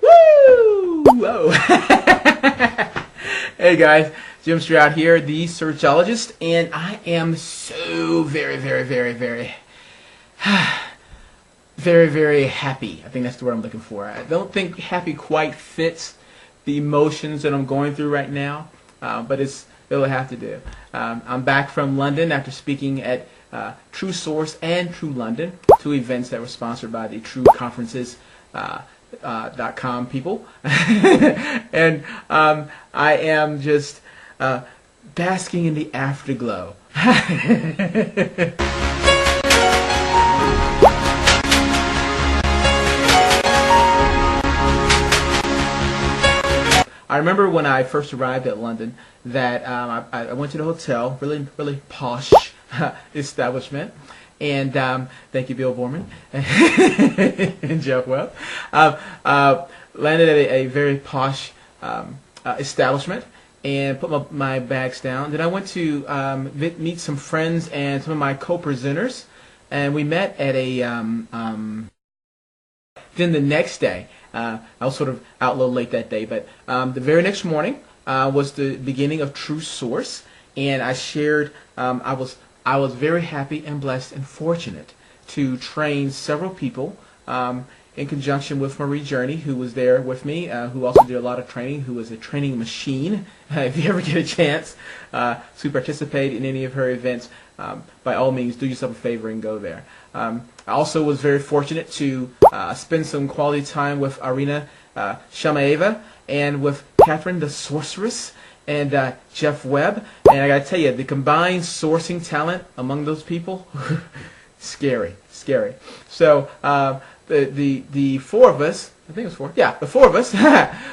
Whoa! Hey guys, Jim Stroud here, the searchologist, and I am so very happy. I think that's the word I'm looking for. I don't think happy quite fits the emotions that I'm going through right now, but it'll have to do. I'm back from London after speaking at TRU Source and TRU London, two events that were sponsored by the TRU conferences. .com people, and I am just basking in the afterglow. I remember when I first arrived at London that I went to the hotel, really posh establishment. And thank you, Bill Borman and Jeff Webb. Landed at a very posh establishment and put my bags down. Then I went to meet some friends and some of my co-presenters, and we met at a. Then the next day, I was sort of out a little late that day, but the very next morning was the beginning of TRU Source, and I shared. I was very happy and blessed and fortunate to train several people in conjunction with Marie Journey, who was there with me, who also did a lot of training, who was a training machine. If you ever get a chance to participate in any of her events, by all means, do yourself a favor and go there. I also was very fortunate to spend some quality time with Arina Shamaeva and with Catherine the Sorceress and Jeff Webb, and I gotta tell you, the combined sourcing talent among those people, scary. So the four of us, I think it was four, yeah, the four of us,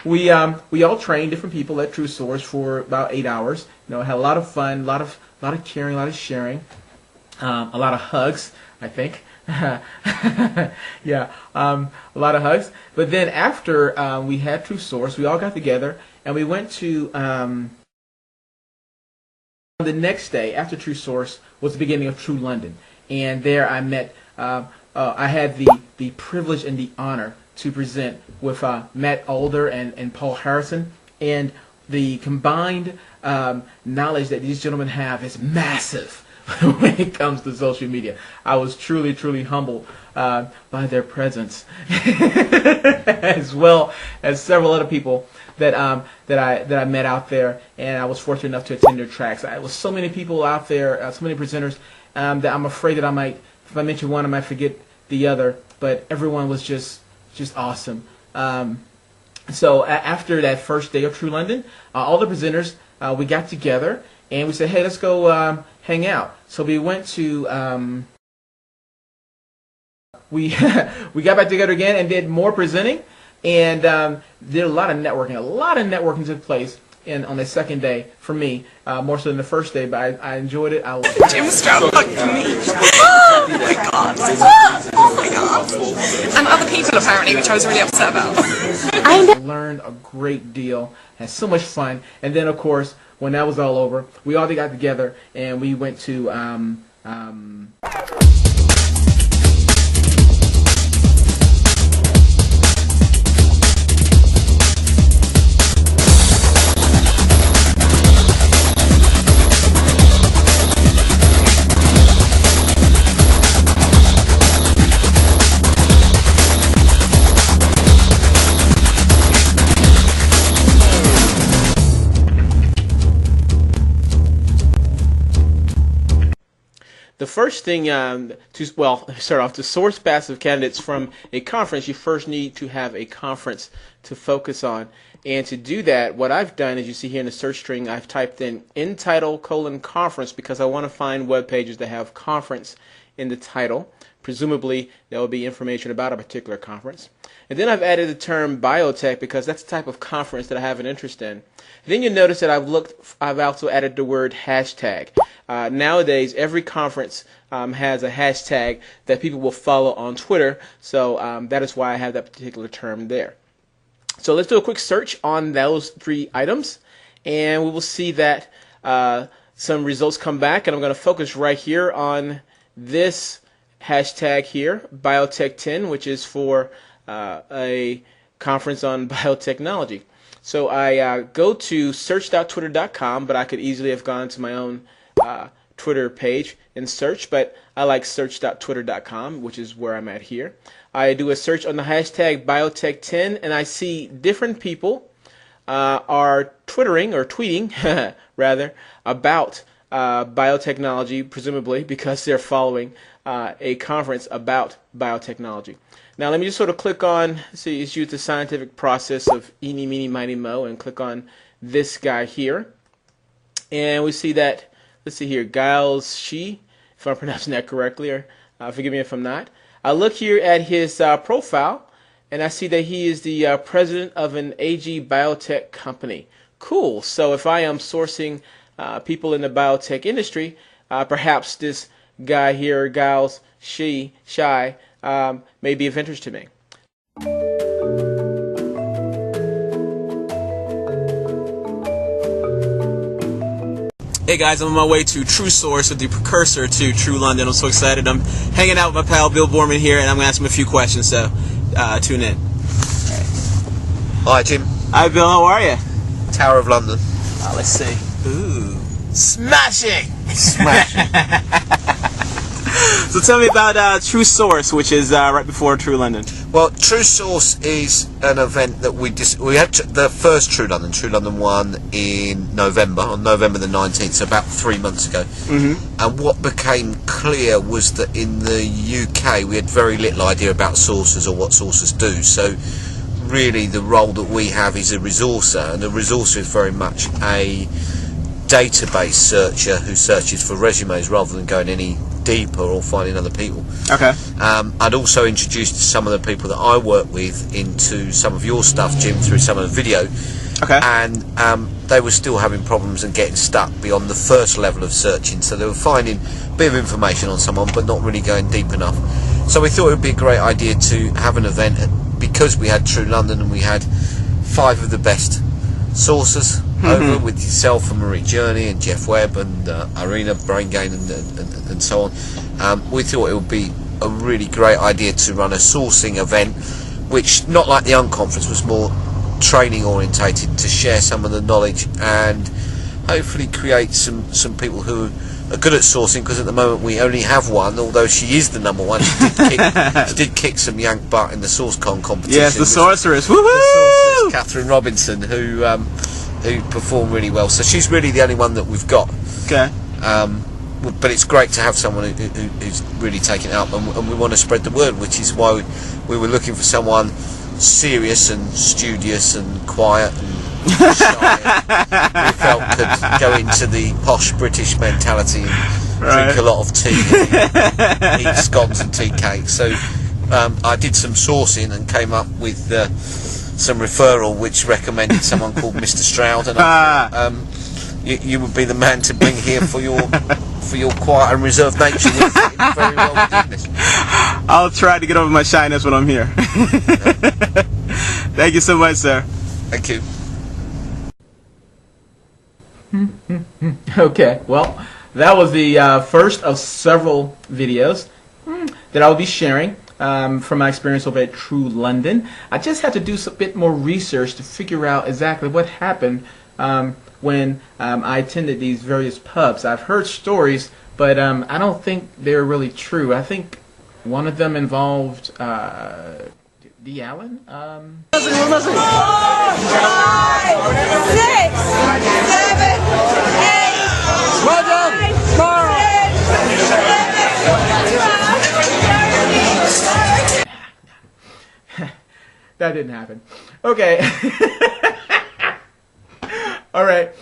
we all trained different people at TRU Source for about 8 hours. You know, had a lot of fun, a lot of caring, a lot of sharing, a lot of hugs, I think. Yeah, a lot of hugs. But then after we had TRU Source, we all got together and we went to the next day after TRU Source was the beginning of TRU London, and there I met. I had the privilege and the honor to present with Matt Alder and Paul Harrison, and the combined knowledge that these gentlemen have is massive. When it comes to social media, I was truly humbled by their presence, as well as several other people that I met out there, and I was fortunate enough to attend their tracks. There was so many people out there, so many presenters, that I'm afraid that if I mention one, I might forget the other. But everyone was just awesome. So after that first day of TRU London, all the presenters we got together and we said, hey, let's go hang out. So we went to we got back together again and did more presenting and did a lot of networking. A lot of networking took place on the second day for me, more so than the first day, but I enjoyed it. I loved it. Jim Stroud looked at me. Oh my god. Oh my god. And other people apparently, which I was really upset about. I learned a great deal, had so much fun, and then of course, when that was all over, we all got together and we went to the first thing to start off, to source passive candidates from a conference, you first need to have a conference to focus on. And to do that, what I've done, as you see here in the search string, I've typed in title:conference because I want to find web pages that have conference in the title. Presumably, there will be information about a particular conference. And then I've added the term biotech because that's the type of conference that I have an interest in. And then you notice that I've also added the word hashtag. Nowadays, every conference has a hashtag that people will follow on Twitter, so that is why I have that particular term there. So let's do a quick search on those 3 items, and we will see that some results come back, and I'm going to focus right here on this hashtag here, Biotech10, which is for a conference on biotechnology. So I go to search.twitter.com, but I could easily have gone to my own Twitter page and search, but I like search.twitter.com, which is where I'm at here. I do a search on the hashtag Biotech10, and I see different people are twittering or tweeting, rather, about biotechnology, presumably because they're following a conference about biotechnology. Now let me just sort of click on, see, it's used the scientific process of eeny, meeny, miny, mo, and click on this guy here. And we see that, let's see here, Giles Shi, if I'm pronouncing that correctly, or forgive me if I'm not. I look here at his profile, and I see that he is the president of an AG biotech company. Cool. So if I am sourcing people in the biotech industry, perhaps this guy here, Giles Shi, may be of interest to me. Hey guys, I'm on my way to True Source, with the precursor to True London. I'm so excited. I'm hanging out with my pal Bill Borman here, and I'm going to ask him a few questions, so tune in. Hi Jim. Hi Bill, how are you? Tower of London. Let's see. Ooh, smashing! Smashing. So tell me about True Source, which is right before True London. Well, True Source is an event that we had the first True London 1 in November, on November the 19th, so about 3 months ago. Mm-hmm. And what became clear was that in the UK we had very little idea about sources or what sources do. So really the role that we have is a resourcer, and a resourcer is very much a database searcher who searches for resumes rather than going any deeper or finding other people. Okay. I'd also introduced some of the people that I work with into some of your stuff, Jim, through some of the video. Okay. And they were still having problems and getting stuck beyond the first level of searching, so they were finding a bit of information on someone but not really going deep enough. So we thought it would be a great idea to have an event, because we had True London and we had 5 of the best sources over with yourself and Marie Journey and Jeff Webb and Irina Braingain and so on. We thought it would be a really great idea to run a sourcing event, which, not like the Unconference, was more training orientated, to share some of the knowledge and hopefully create some people who are good at sourcing, because at the moment we only have one, although she is the number one. She did kick some yank butt in the SourceCon competition. Yes, the sorceress. Woohoo! The sorceress, Catherine Robinson, who performed really well. So she's really the only one that we've got. Okay. But it's great to have someone who's really taken it up, and we want to spread the word, which is why we were looking for someone serious and studious and quiet and shy, and we felt could go into the posh British mentality and drink a lot of tea and eat scones and tea cakes. So I did some sourcing and came up with some referral which recommended someone called Mr. Stroud, and I thought, you would be the man to bring here for your quiet and reserved nature. You fit in very well within this. I'll try to get over my shyness when I'm here. Thank you so much, sir. Thank you. Okay, well, that was the first of several videos that I will be sharing from my experience over at True London. I just had to do a bit more research to figure out exactly what happened when I attended these various pubs. I've heard stories, but I don't think they're really true. I think one of them involved D. Allen. 5, 6, 7, 8. Well done. Smile. That didn't happen. Okay. All right.